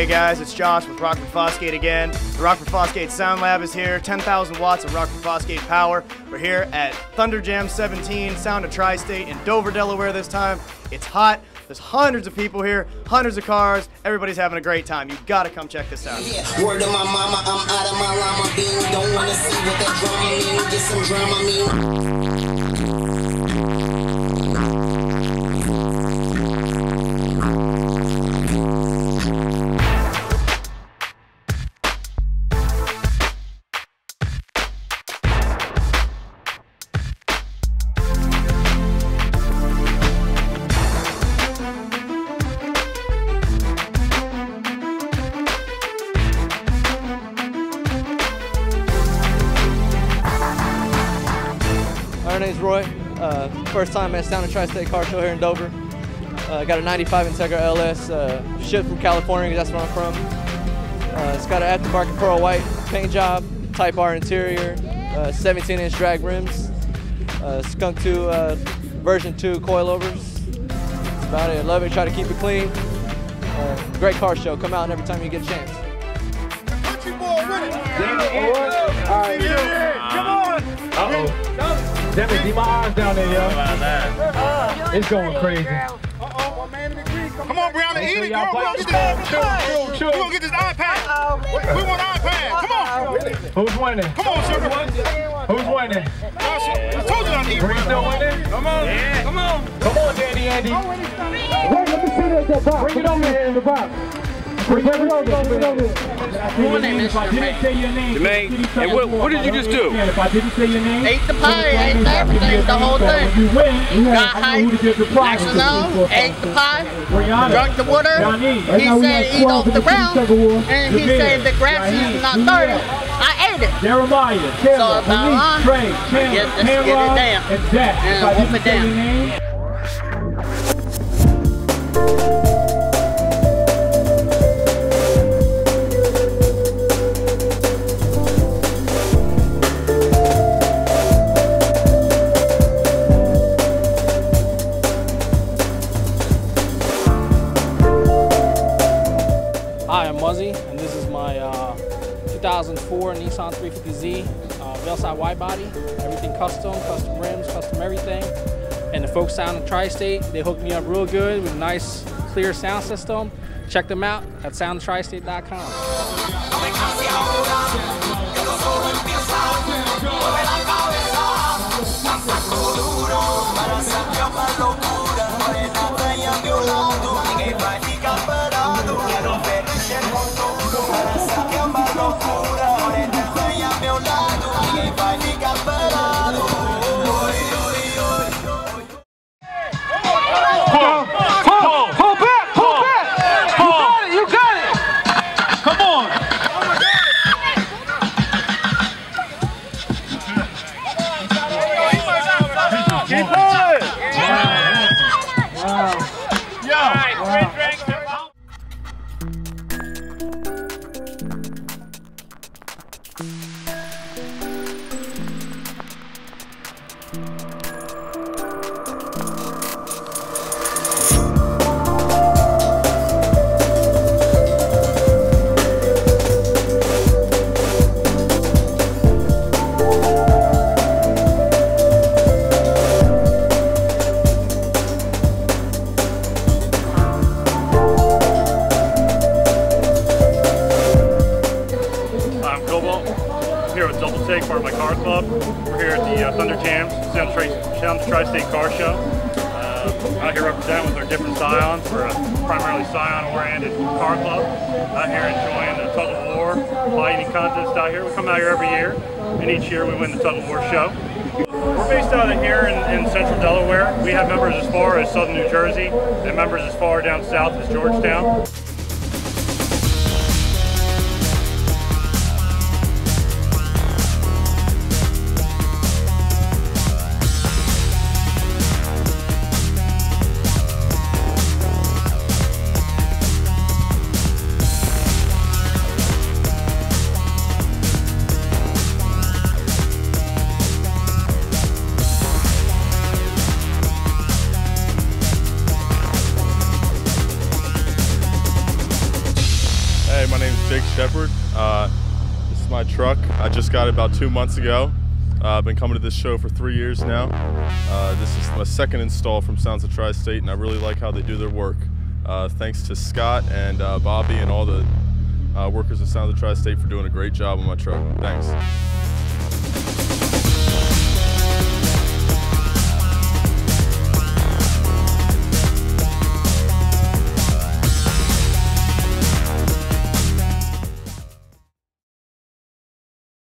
Hey guys, it's Josh with Rockford Fosgate again. The Rockford Fosgate Sound Lab is here, 10,000 watts of Rockford Fosgate power. We're here at Thunder Jamz 17, Sound of TriState in Dover, Delaware this time. It's hot, there's hundreds of people here, hundreds of cars, everybody's having a great time. You've got to come check this out. Yeah. Word to my mama, I'm out of my llama bean. Don't want to see what that drama mean, get some drama mean. My name's Roy. First time at Sound of TriState car show here in Dover. Got a 95 Integra LS, shipped from California, that's where I'm from. It's got an aftermarket pearl white paint job, Type R interior, 17-inch drag rims, Skunk 2 version 2 coilovers. That's about it. I love it. Try to keep it clean. Great car show. Come out every time you get a chance. Country boy with it. All right. Come on. Devin, see my eyes down there, yo. It's going crazy. My man in the green. Come on, Brianna, eat it, girl. We're gonna get this iPad. We want iPad. Come on. Who's winning? Come on, sugar. Who's winning? I told you not to eat. Green still winning? Come on. Yeah. Come on. Come on, Dandy Andy. Wait, let me see that box. Bring it over here in the box. Bring it over here. Jermaine, and what did you just do? If I didn't say your name, Ate the pie, ate everything, the whole thing. You win. Got hype, maxed out, ate the pie, drunk the water. He said eat off the ground, and he said the grass is not 30. I ate it. Jeremiah, So about Trey, let's get it down. and Zach. If I whoop didn't it say down. your name, Hi, I'm Muzzy, and this is my 2004 Nissan 350Z Velside wide body. Everything custom rims, custom everything. And the folks Sound of TriState, they hooked me up real good with a nice, clear sound system. Check them out at soundtristate.com. Here with Double Take, part of my car club. We're here at the Thunder Jamz, Sound of TriState car show. Out here representing with our different Scions. We're a primarily Scion-oriented car club. Out here enjoying the tug of war, fighting contest out here. We come out here every year, and each year we win the tug of war show. We're based out of here in central Delaware. We have members as far as southern New Jersey, and members as far down south as Georgetown. my truck. I just got it about 2 months ago. I've been coming to this show for 3 years now. This is my second install from Sounds of TriState, and I really like how they do their work. Thanks to Scott and Bobby and all the workers at Sounds of TriState for doing a great job on my truck. Thanks.